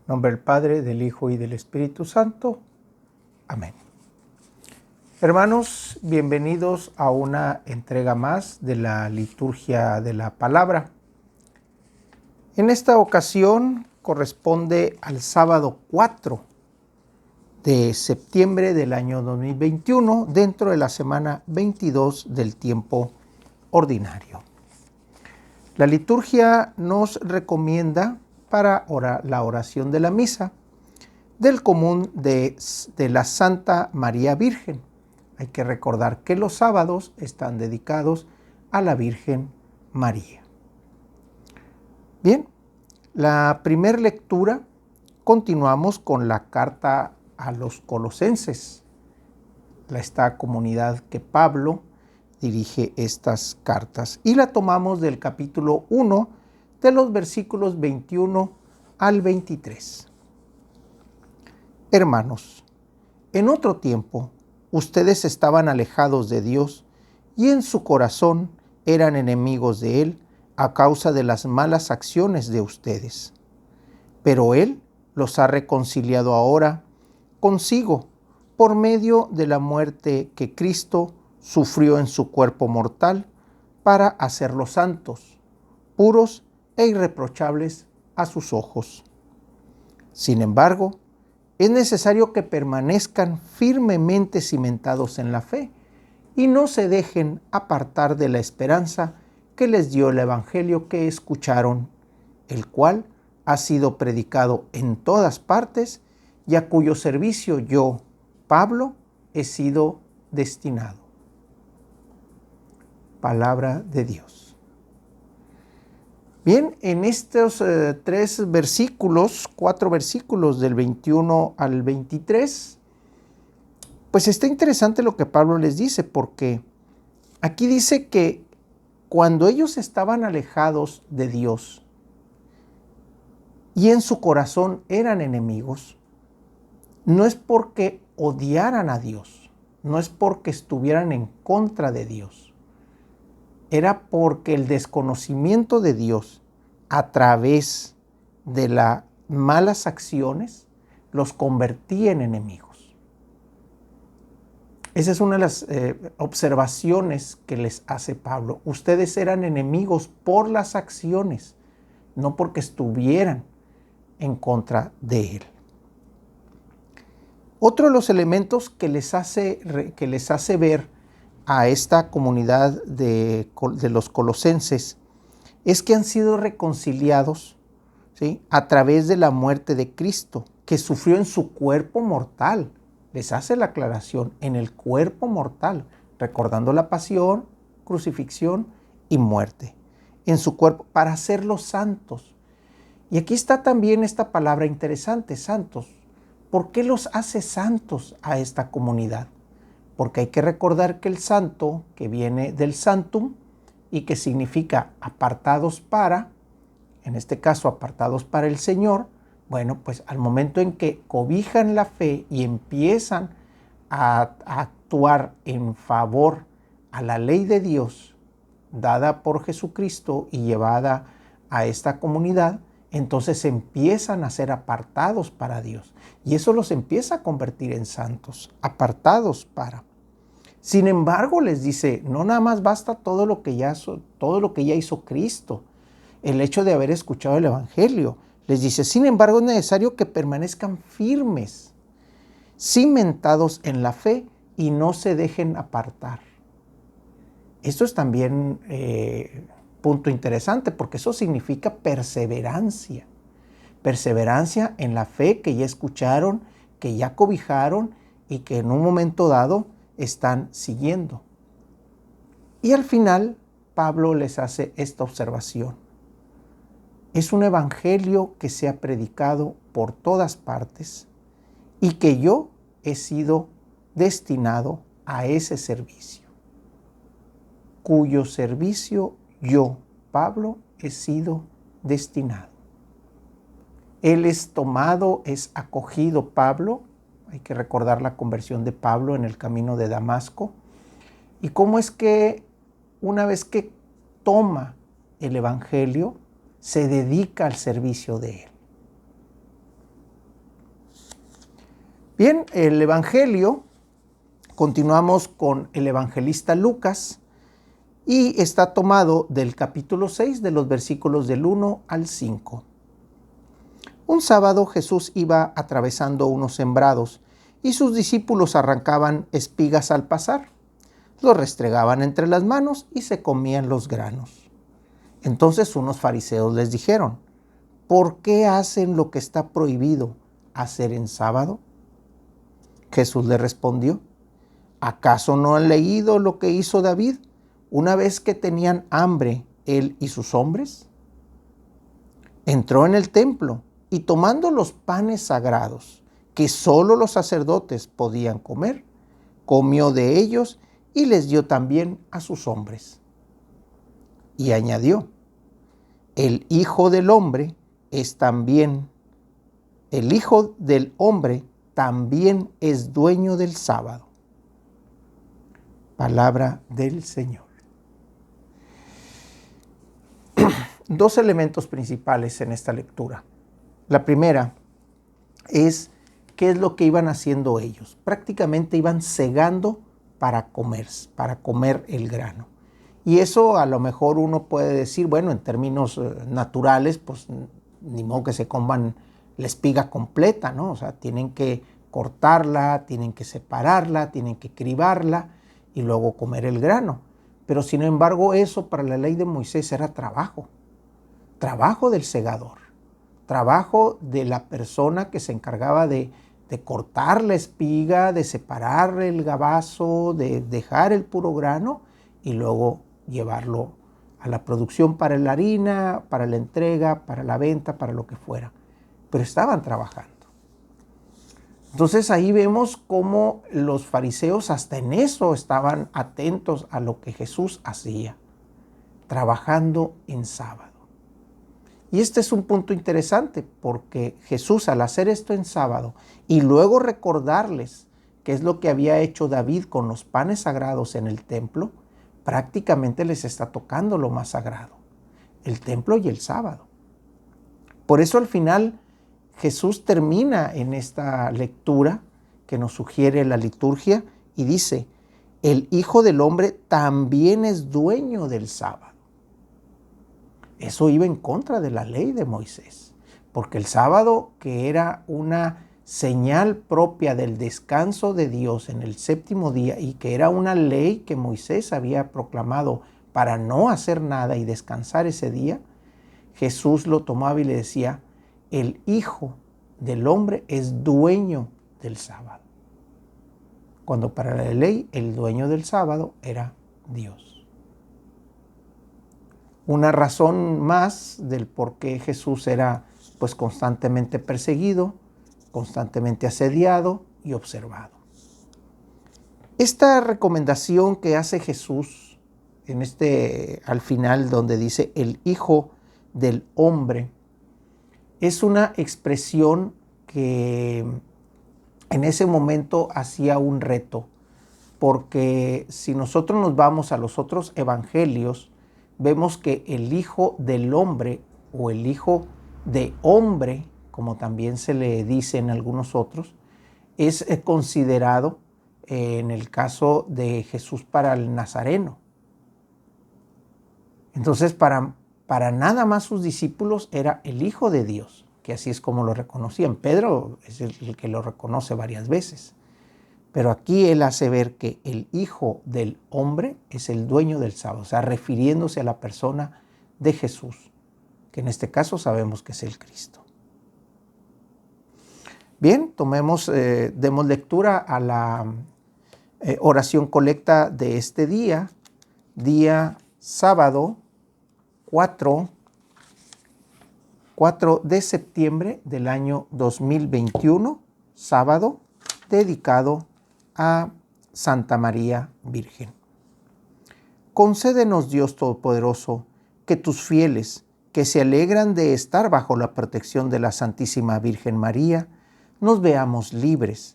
En nombre del Padre, del Hijo y del Espíritu Santo. Amén. Hermanos, bienvenidos a una entrega más de la liturgia de la palabra. En esta ocasión corresponde al sábado 4 de septiembre del año 2021, dentro de la semana 22 del tiempo ordinario. La liturgia nos recomienda para la oración de la misa del común de la Santa María Virgen. Hay que recordar que los sábados están dedicados a la Virgen María. Bien, la primera lectura, continuamos con la carta a los Colosenses, esta comunidad que Pablo dirige estas cartas, y la tomamos del capítulo 1 de los versículos 21 al 23. Hermanos, en otro tiempo ustedes estaban alejados de Dios y en su corazón eran enemigos de Él a causa de las malas acciones de ustedes. Pero Él los ha reconciliado ahora consigo por medio de la muerte que Cristo sufrió en su cuerpo mortal para hacerlos santos, puros e irreprochables a sus ojos. Sin embargo, es necesario que permanezcan firmemente cimentados en la fe y no se dejen apartar de la esperanza que les dio el Evangelio que escucharon, el cual ha sido predicado en todas partes y a cuyo servicio yo, Pablo, he sido destinado. Palabra de Dios. Bien, en estos cuatro versículos del 21 al 23, pues está interesante lo que Pablo les dice, porque aquí dice que cuando ellos estaban alejados de Dios y en su corazón eran enemigos, no es porque odiaran a Dios, no es porque estuvieran en contra de Dios. Era porque el desconocimiento de Dios a través de las malas acciones los convertía en enemigos. Esa es una de las observaciones que les hace Pablo. Ustedes eran enemigos por las acciones, no porque estuvieran en contra de Él. Otro de los elementos que les hace ver a esta comunidad de los colosenses es que han sido reconciliados, ¿sí?, a través de la muerte de Cristo, que sufrió en su cuerpo mortal. Les hace la aclaración, en el cuerpo mortal, recordando la pasión, crucifixión y muerte. En su cuerpo, para hacerlos santos. Y aquí está también esta palabra interesante, santos. ¿Por qué los hace santos a esta comunidad? Porque hay que recordar que el santo, que viene del santum y que significa apartados para, en este caso apartados para el Señor, bueno, pues al momento en que cobijan la fe y empiezan a actuar en favor a la ley de Dios dada por Jesucristo y llevada a esta comunidad, entonces empiezan a ser apartados para Dios. Y eso los empieza a convertir en santos, apartados para. Sin embargo, les dice, no nada más basta todo lo que ya hizo Cristo, el hecho de haber escuchado el Evangelio. Les dice, sin embargo, es necesario que permanezcan firmes, cimentados en la fe y no se dejen apartar. Esto es también punto interesante, porque eso significa perseverancia. Perseverancia en la fe que ya escucharon, que ya cobijaron y que en un momento dado están siguiendo. Y al final, Pablo les hace esta observación. Es un evangelio que se ha predicado por todas partes y que yo he sido destinado a ese servicio, cuyo servicio yo, Pablo, he sido destinado. Él es tomado, es acogido Pablo. Hay que recordar la conversión de Pablo en el camino de Damasco. Y cómo es que una vez que toma el evangelio, se dedica al servicio de él. Bien, el Evangelio, continuamos con el evangelista Lucas y está tomado del capítulo 6 de los versículos del 1 al 5. Un sábado Jesús iba atravesando unos sembrados y sus discípulos arrancaban espigas al pasar. Los restregaban entre las manos y se comían los granos. Entonces unos fariseos les dijeron: ¿por qué hacen lo que está prohibido hacer en sábado? Jesús le respondió: ¿acaso no han leído lo que hizo David una vez que tenían hambre él y sus hombres? Entró en el templo y tomando los panes sagrados que solo los sacerdotes podían comer, comió de ellos y les dio también a sus hombres. Y añadió: el Hijo del Hombre también es dueño del sábado. Palabra del Señor. Dos elementos principales en esta lectura. La primera es qué es lo que iban haciendo ellos. Prácticamente iban segando para comer el grano. Y eso a lo mejor uno puede decir, bueno, en términos naturales, pues ni modo que se coman la espiga completa, ¿no? O sea, tienen que cortarla, tienen que separarla, tienen que cribarla y luego comer el grano. Pero sin embargo, eso para la ley de Moisés era trabajo del segador, trabajo de la persona que se encargaba de cortar la espiga, de separar el gabazo, de dejar el puro grano y luego llevarlo a la producción para la harina, para la entrega, para la venta, para lo que fuera. Pero estaban trabajando. Entonces ahí vemos cómo los fariseos hasta en eso estaban atentos a lo que Jesús hacía, trabajando en sábado. Y este es un punto interesante porque Jesús, al hacer esto en sábado y luego recordarles qué es lo que había hecho David con los panes sagrados en el templo, prácticamente les está tocando lo más sagrado, el templo y el sábado. Por eso al final Jesús termina en esta lectura que nos sugiere la liturgia y dice: el Hijo del Hombre también es dueño del sábado. Eso iba en contra de la ley de Moisés, porque el sábado, que era una señal propia del descanso de Dios en el séptimo día y que era una ley que Moisés había proclamado para no hacer nada y descansar ese día, Jesús lo tomaba y le decía: el Hijo del Hombre es dueño del sábado. Cuando para la ley el dueño del sábado era Dios. Una razón más del por qué Jesús era pues constantemente perseguido, constantemente asediado y observado. Esta recomendación que hace Jesús al final donde dice el Hijo del Hombre, es una expresión que en ese momento hacía un reto, porque si nosotros nos vamos a los otros evangelios, vemos que el Hijo del Hombre o el Hijo de Hombre, como también se le dice en algunos otros, es considerado en el caso de Jesús para el Nazareno. Entonces para nada más sus discípulos era el Hijo de Dios, que así es como lo reconocían. Pedro es el que lo reconoce varias veces. Pero aquí él hace ver que el Hijo del Hombre es el dueño del sábado, o sea, refiriéndose a la persona de Jesús, que en este caso sabemos que es el Cristo. Bien, demos lectura a la oración colecta de este día sábado 4 de septiembre del año 2021, sábado dedicado a Santa María Virgen. Concédenos, Dios Todopoderoso, que tus fieles, que se alegran de estar bajo la protección de la Santísima Virgen María, nos veamos libres,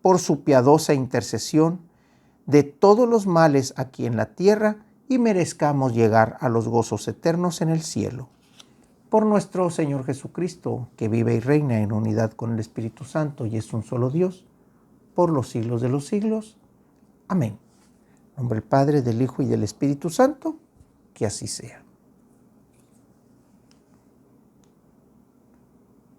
por su piadosa intercesión, de todos los males aquí en la tierra y merezcamos llegar a los gozos eternos en el cielo. por nuestro Señor Jesucristo, que vive y reina en unidad con el Espíritu Santo y es un solo Dios, por los siglos de los siglos. Amén. En nombre del Padre, del Hijo y del Espíritu Santo, que así sea.